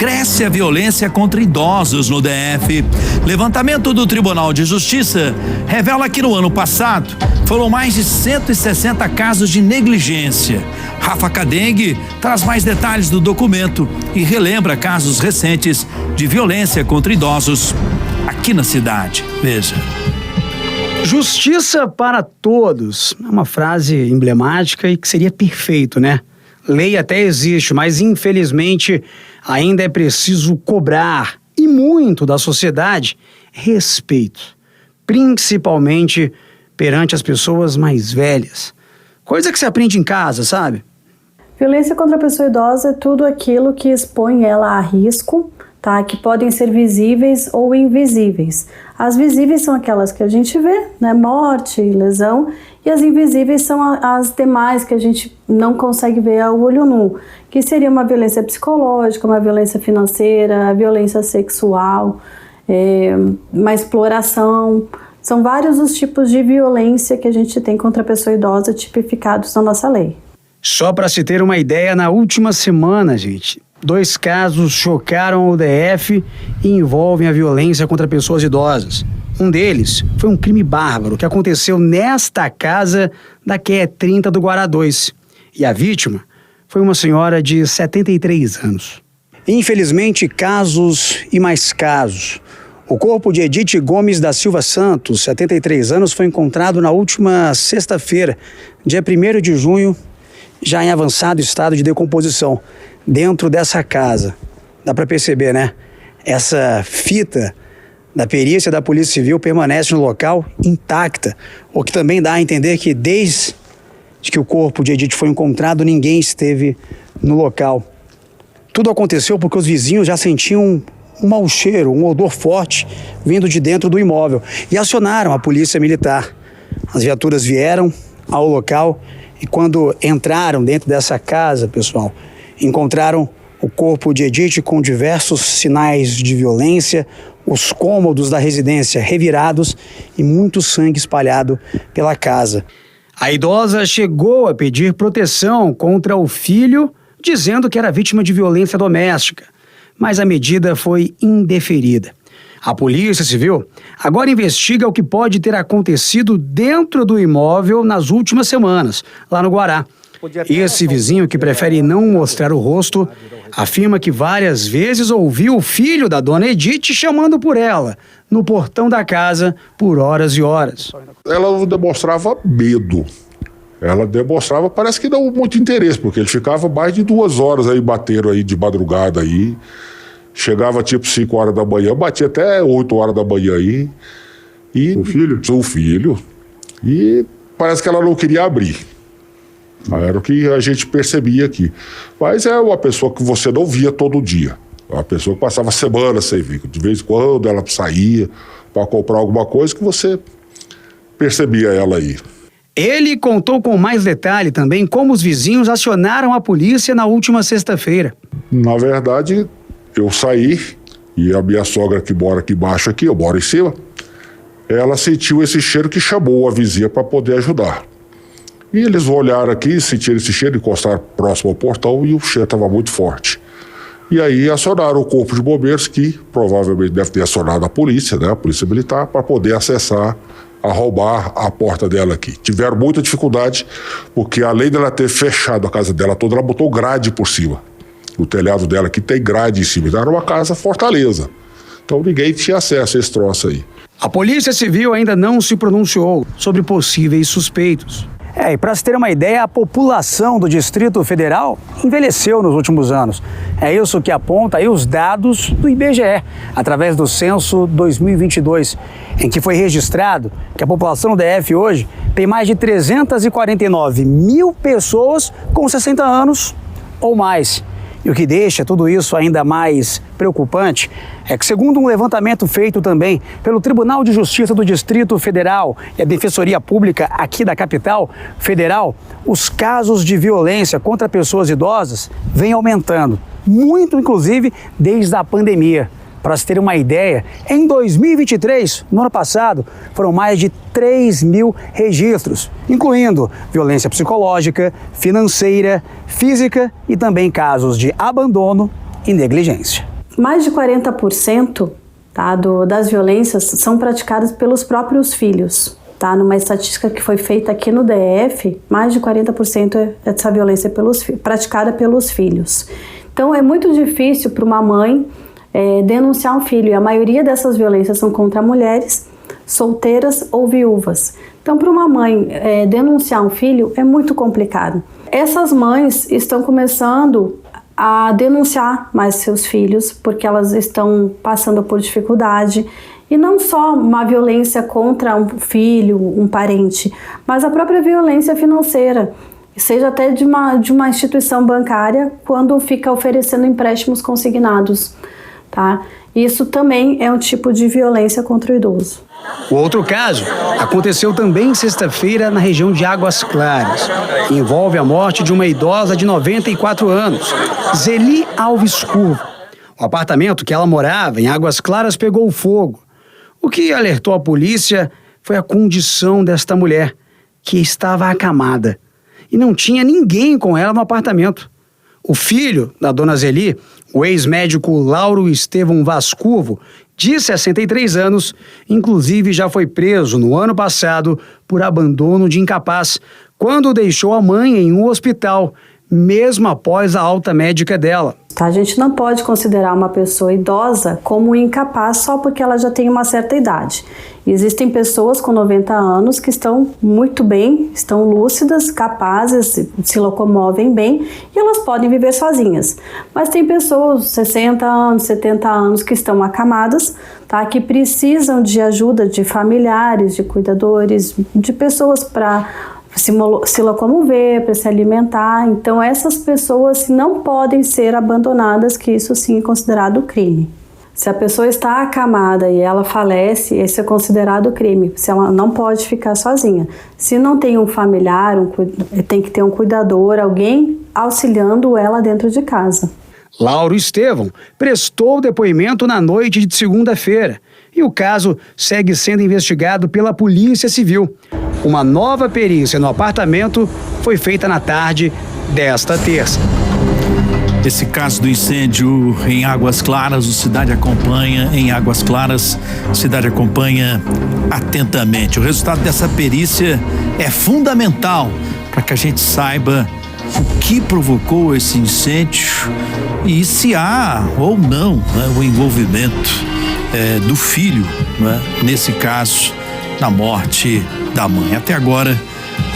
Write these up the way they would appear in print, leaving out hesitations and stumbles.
cresce a violência contra idosos no DF. Levantamento do Tribunal de Justiça revela que no ano passado foram mais de 160 casos de negligência. Rafa Cadengue traz mais detalhes do documento e relembra casos recentes de violência contra idosos aqui na cidade. Veja. Justiça para todos. É uma frase emblemática e que seria perfeito, né? Lei até existe, mas infelizmente ainda é preciso cobrar, e muito, da sociedade, respeito. Principalmente perante as pessoas mais velhas. Coisa que se aprende em casa, sabe? Violência contra a pessoa idosa é tudo aquilo que expõe ela a risco, tá? Que podem ser visíveis ou invisíveis. As visíveis são aquelas que a gente vê, né? Morte, lesão, e as invisíveis são as demais que a gente não consegue ver a olho nu, que seria uma violência psicológica, uma violência financeira, a violência sexual, uma exploração. São vários os tipos de violência que a gente tem contra a pessoa idosa tipificados na nossa lei. Só para se ter uma ideia, na última semana, gente, 2 casos chocaram o DF e envolvem a violência contra pessoas idosas. Um deles foi um crime bárbaro que aconteceu nesta casa da QE 30 do Guará 2. E a vítima foi uma senhora de 73 anos. Infelizmente, casos e mais casos. O corpo de Edith Gomes da Silva Santos, 73 anos, foi encontrado na última sexta-feira, dia 1º de junho, já em avançado estado de decomposição, dentro dessa casa. Dá para perceber, né? Essa fita da perícia da Polícia Civil permanece no local intacta, o que também dá a entender que desde que o corpo de Edith foi encontrado, ninguém esteve no local. Tudo aconteceu porque os vizinhos já sentiam um mau cheiro, um odor forte vindo de dentro do imóvel e acionaram a polícia militar. As viaturas vieram ao local e quando entraram dentro dessa casa, pessoal, encontraram o corpo de Edith com diversos sinais de violência, os cômodos da residência revirados e muito sangue espalhado pela casa. A idosa chegou a pedir proteção contra o filho, dizendo que era vítima de violência doméstica, mas a medida foi indeferida. A Polícia Civil agora investiga o que pode ter acontecido dentro do imóvel nas últimas semanas, lá no Guará. Esse vizinho, que prefere não mostrar o rosto, afirma que várias vezes ouviu o filho da dona Edith chamando por ela, no portão da casa, por horas e horas. Ela não demonstrava medo. Ela demonstrava, parece que não muito interesse, porque ele ficava mais de 2 horas aí, bateram aí de madrugada aí. Chegava tipo 5 horas da manhã, batia até 8 horas da manhã aí. E o filho? O filho. E parece que ela não queria abrir. Era o que a gente percebia aqui. Mas é uma pessoa que você não via todo dia. Uma pessoa que passava semanas sem ver. De vez em quando ela saía para comprar alguma coisa que você percebia ela aí. Ele contou com mais detalhe também como os vizinhos acionaram a polícia na última sexta-feira. Na verdade, eu saí e a minha sogra que mora aqui embaixo, aqui, eu moro em cima, ela sentiu esse cheiro que chamou a vizinha para poder ajudar. E eles olharam aqui, sentiram esse cheiro, encostaram próximo ao portão e o cheiro estava muito forte. E aí acionaram o corpo de bombeiros, que provavelmente deve ter acionado a polícia, né, a polícia militar, para poder acessar, arrombar a porta dela aqui. Tiveram muita dificuldade, porque além dela ter fechado a casa dela toda, ela botou grade por cima. O telhado dela aqui tem grade em cima. Então era uma casa fortaleza. Então ninguém tinha acesso a esse troço aí. A Polícia Civil ainda não se pronunciou sobre possíveis suspeitos. E para se ter uma ideia, a população do Distrito Federal envelheceu nos últimos anos. É isso que aponta aí os dados do IBGE, através do censo 2022, em que foi registrado que a população do DF hoje tem mais de 349 mil pessoas com 60 anos ou mais. E o que deixa tudo isso ainda mais preocupante é que, segundo um levantamento feito também pelo Tribunal de Justiça do Distrito Federal e a Defensoria Pública aqui da capital federal, os casos de violência contra pessoas idosas vêm aumentando, muito inclusive desde a pandemia. Para se ter uma ideia, em 2023, no ano passado, foram mais de 3 mil registros, incluindo violência psicológica, financeira, física e também casos de abandono e negligência. mais de 40%, tá, das violências são praticadas pelos próprios filhos. Tá? Numa estatística que foi feita aqui no DF, mais de 40% dessa violência praticada pelos filhos. Então é muito difícil para uma mãe denunciar um filho, e a maioria dessas violências são contra mulheres solteiras ou viúvas. Então, para uma mãe denunciar um filho é muito complicado. Essas mães estão começando a denunciar mais seus filhos porque elas estão passando por dificuldade. E não só uma violência contra um filho, um parente, mas a própria violência financeira, seja até de uma instituição bancária, quando fica oferecendo empréstimos consignados, tá? Isso também é um tipo de violência contra o idoso. O outro caso aconteceu também sexta-feira na região de Águas Claras. Envolve a morte de uma idosa de 94 anos, Zeli Alves Curvo. O apartamento que ela morava em Águas Claras pegou fogo. O que alertou a polícia foi a condição desta mulher, que estava acamada e não tinha ninguém com ela no apartamento. O filho da dona Zeli, o ex-médico Lauro Estevão Vascurvo, de 63 anos, inclusive já foi preso no ano passado por abandono de incapaz, quando deixou a mãe em um hospital, mesmo após a alta médica dela. A gente não pode considerar uma pessoa idosa como incapaz só porque ela já tem uma certa idade. Existem pessoas com 90 anos que estão muito bem, estão lúcidas, capazes, se locomovem bem e elas podem viver sozinhas. Mas tem pessoas 60 anos, 70 anos que estão acamadas, tá? Que precisam de ajuda de familiares, de cuidadores, de pessoas para se locomover, para se alimentar. Então essas pessoas não podem ser abandonadas, que isso sim é considerado crime. Se a pessoa está acamada e ela falece, isso é considerado crime. Se ela não pode ficar sozinha. Se não tem um familiar, tem que ter um cuidador, alguém auxiliando ela dentro de casa. Lauro Estevão prestou depoimento na noite de segunda-feira e o caso segue sendo investigado pela Polícia Civil. Uma nova perícia no apartamento foi feita na tarde desta terça. Esse caso do incêndio em Águas Claras, o Cidade acompanha em Águas Claras, Cidade acompanha atentamente. O resultado dessa perícia é fundamental para que a gente saiba o que provocou esse incêndio e se há ou não, né, o envolvimento do filho, né, nesse caso, na morte da mãe. Até agora,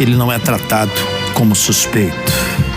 ele não é tratado como suspeito.